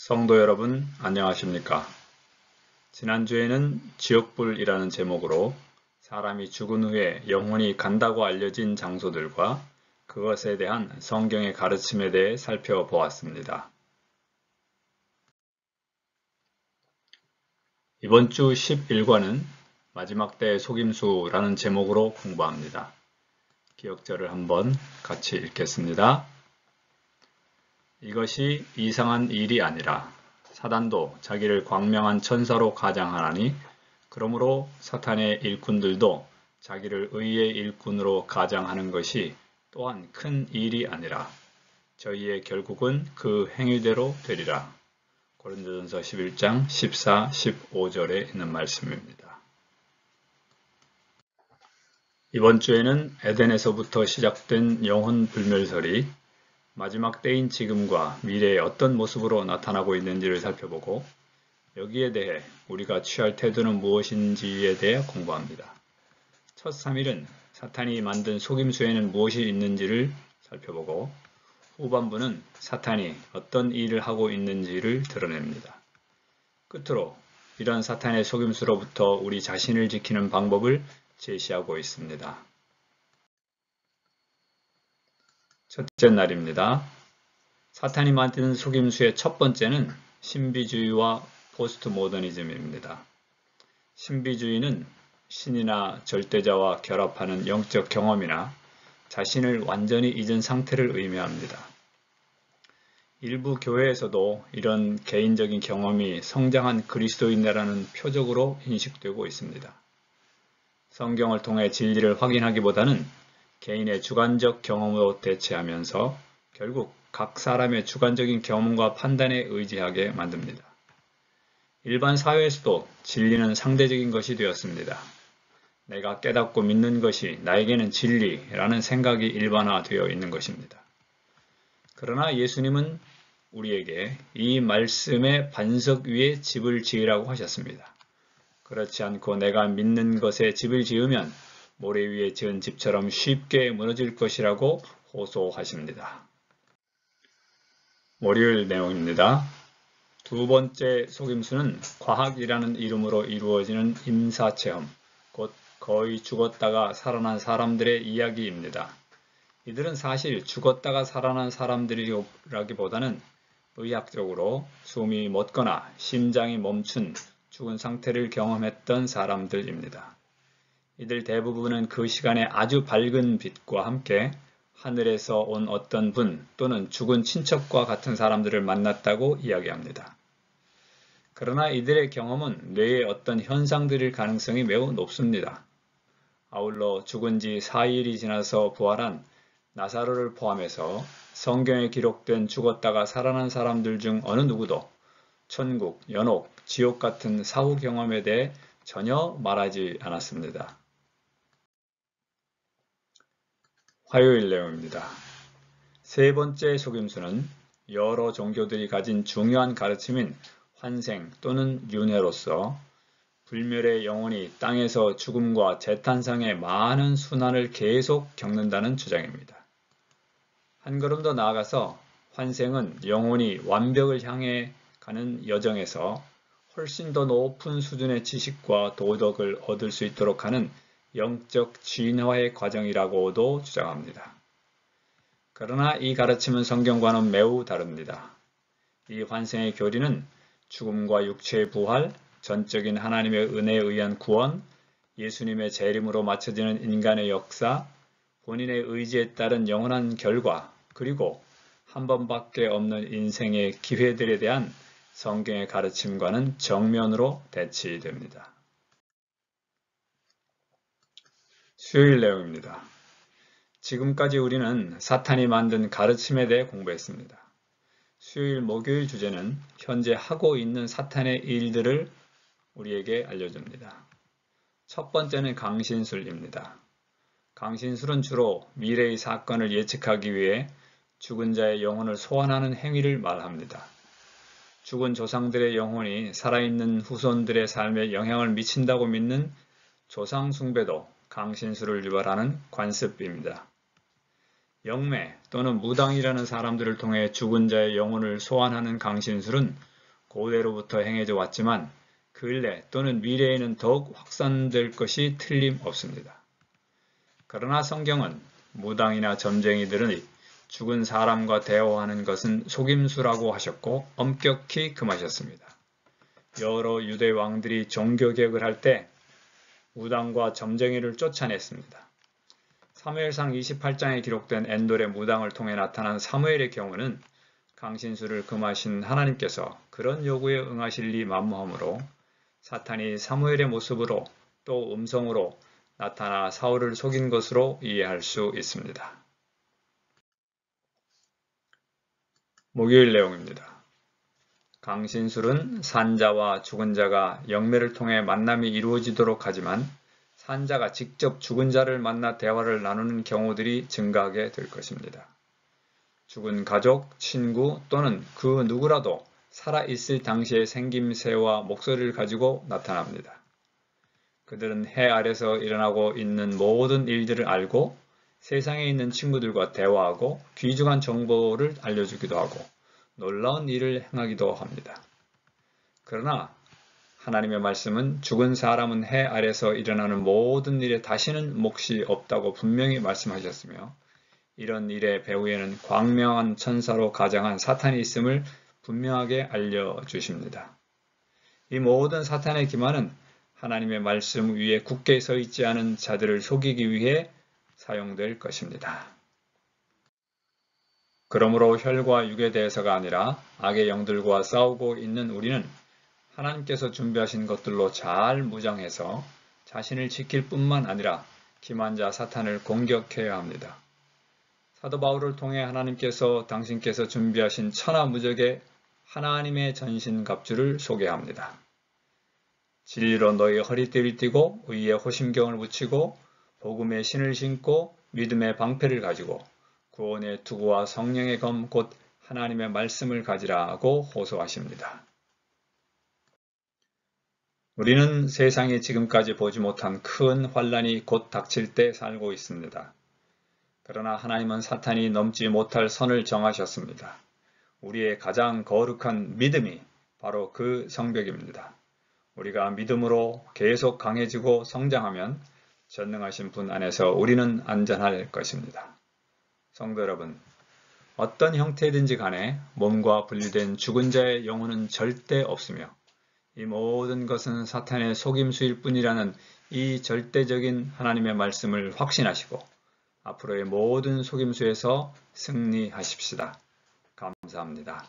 성도 여러분, 안녕하십니까? 지난주에는 지옥불이라는 제목으로 사람이 죽은 후에 영혼이 간다고 알려진 장소들과 그것에 대한 성경의 가르침에 대해 살펴보았습니다. 이번 주 11과는 마지막 때의 속임수라는 제목으로 공부합니다. 기억절을 한번 같이 읽겠습니다. 이것이 이상한 일이 아니라 사단도 자기를 광명한 천사로 가장하나니 그러므로 사탄의 일꾼들도 자기를 의의 일꾼으로 가장하는 것이 또한 큰 일이 아니라 저희의 결국은 그 행위대로 되리라. 고린도전서 11장 14, 15절에 있는 말씀입니다. 이번 주에는 에덴에서부터 시작된 영혼 불멸설이 마지막 때인 지금과 미래의 어떤 모습으로 나타나고 있는지를 살펴보고 여기에 대해 우리가 취할 태도는 무엇인지에 대해 공부합니다. 첫 3일은 사탄이 만든 속임수에는 무엇이 있는지를 살펴보고 후반부는 사탄이 어떤 일을 하고 있는지를 드러냅니다. 끝으로 이런 사탄의 속임수로부터 우리 자신을 지키는 방법을 제시하고 있습니다. 첫째 날입니다. 사탄이 만드는 속임수의 첫 번째는 신비주의와 포스트 모더니즘입니다. 신비주의는 신이나 절대자와 결합하는 영적 경험이나 자신을 완전히 잊은 상태를 의미합니다. 일부 교회에서도 이런 개인적인 경험이 성장한 그리스도인이라는 표적으로 인식되고 있습니다. 성경을 통해 진리를 확인하기보다는 개인의 주관적 경험으로 대체하면서 결국 각 사람의 주관적인 경험과 판단에 의지하게 만듭니다. 일반 사회에서도 진리는 상대적인 것이 되었습니다. 내가 깨닫고 믿는 것이 나에게는 진리라는 생각이 일반화되어 있는 것입니다. 그러나 예수님은 우리에게 이 말씀의 반석 위에 집을 지으라고 하셨습니다. 그렇지 않고 내가 믿는 것에 집을 지으면 모래 위에 지은 집처럼 쉽게 무너질 것이라고 호소하십니다. 월요일 내용입니다. 두 번째 속임수는 과학이라는 이름으로 이루어지는 임사체험, 곧 거의 죽었다가 살아난 사람들의 이야기입니다. 이들은 사실 죽었다가 살아난 사람들이라기보다는 의학적으로 숨이 멎거나 심장이 멈춘 죽은 상태를 경험했던 사람들입니다. 이들 대부분은 그 시간에 아주 밝은 빛과 함께 하늘에서 온 어떤 분 또는 죽은 친척과 같은 사람들을 만났다고 이야기합니다. 그러나 이들의 경험은 뇌의 어떤 현상들일 가능성이 매우 높습니다. 아울러 죽은 지 4일이 지나서 부활한 나사로를 포함해서 성경에 기록된 죽었다가 살아난 사람들 중 어느 누구도 천국, 연옥, 지옥 같은 사후 경험에 대해 전혀 말하지 않았습니다. 화요일 내용입니다. 세 번째 속임수는 여러 종교들이 가진 중요한 가르침인 환생 또는 윤회로서 불멸의 영혼이 땅에서 죽음과 재탄생의 많은 순환을 계속 겪는다는 주장입니다. 한 걸음 더 나아가서 환생은 영혼이 완벽을 향해 가는 여정에서 훨씬 더 높은 수준의 지식과 도덕을 얻을 수 있도록 하는 영적 진화의 과정이라고도 주장합니다. 그러나 이 가르침은 성경과는 매우 다릅니다. 이 환생의 교리는 죽음과 육체의 부활, 전적인 하나님의 은혜에 의한 구원, 예수님의 재림으로 맞춰지는 인간의 역사, 본인의 의지에 따른 영원한 결과, 그리고 한 번밖에 없는 인생의 기회들에 대한 성경의 가르침과는 정면으로 대치됩니다. 수요일 내용입니다. 지금까지 우리는 사탄이 만든 가르침에 대해 공부했습니다. 수요일, 목요일 주제는 현재 하고 있는 사탄의 일들을 우리에게 알려줍니다. 첫 번째는 강신술입니다. 강신술은 주로 미래의 사건을 예측하기 위해 죽은 자의 영혼을 소환하는 행위를 말합니다. 죽은 조상들의 영혼이 살아있는 후손들의 삶에 영향을 미친다고 믿는 조상 숭배도 강신술을 유발하는 관습입니다. 영매 또는 무당이라는 사람들을 통해 죽은 자의 영혼을 소환하는 강신술은 고대로부터 행해져 왔지만 근래 또는 미래에는 더욱 확산될 것이 틀림없습니다. 그러나 성경은 무당이나 점쟁이들은 죽은 사람과 대화하는 것은 속임수라고 하셨고 엄격히 금하셨습니다. 여러 유대 왕들이 종교개혁을 할 때 무당과 점쟁이를 쫓아냈습니다. 사무엘상 28장에 기록된 엔돌의 무당을 통해 나타난 사무엘의 경우는 강신술을 금하신 하나님께서 그런 요구에 응하실 리 만무하므로 사탄이 사무엘의 모습으로 또 음성으로 나타나 사울을 속인 것으로 이해할 수 있습니다. 목요일 내용입니다. 강신술은 산자와 죽은 자가 영매를 통해 만남이 이루어지도록 하지만 산자가 직접 죽은 자를 만나 대화를 나누는 경우들이 증가하게 될 것입니다. 죽은 가족, 친구 또는 그 누구라도 살아있을 당시의 생김새와 목소리를 가지고 나타납니다. 그들은 해 아래서 일어나고 있는 모든 일들을 알고 세상에 있는 친구들과 대화하고 귀중한 정보를 알려주기도 하고 놀라운 일을 행하기도 합니다. 그러나 하나님의 말씀은 죽은 사람은 해 아래서 일어나는 모든 일에 다시는 몫이 없다고 분명히 말씀하셨으며 이런 일의 배후에는 광명한 천사로 가장한 사탄이 있음을 분명하게 알려주십니다. 이 모든 사탄의 기만은 하나님의 말씀 위에 굳게 서 있지 않은 자들을 속이기 위해 사용될 것입니다. 그러므로 혈과 육에 대해서가 아니라 악의 영들과 싸우고 있는 우리는 하나님께서 준비하신 것들로 잘 무장해서 자신을 지킬 뿐만 아니라 기만자 사탄을 공격해야 합니다. 사도 바울을 통해 하나님께서 당신께서 준비하신 천하무적의 하나님의 전신갑주를 소개합니다. 진리로 너희 허리띠를 띠고 의의 호심경을 붙이고 복음의 신을 신고 믿음의 방패를 가지고 구원의 투구와 성령의 검 곧 하나님의 말씀을 가지라고 호소하십니다. 우리는 세상에 지금까지 보지 못한 큰 환란이 곧 닥칠 때 살고 있습니다. 그러나 하나님은 사탄이 넘지 못할 선을 정하셨습니다. 우리의 가장 거룩한 믿음이 바로 그 성벽입니다. 우리가 믿음으로 계속 강해지고 성장하면 전능하신 분 안에서 우리는 안전할 것입니다. 성도 여러분, 어떤 형태든지 간에 몸과 분리된 죽은 자의 영혼은 절대 없으며 이 모든 것은 사탄의 속임수일 뿐이라는 이 절대적인 하나님의 말씀을 확신하시고 앞으로의 모든 속임수에서 승리하십시다. 감사합니다.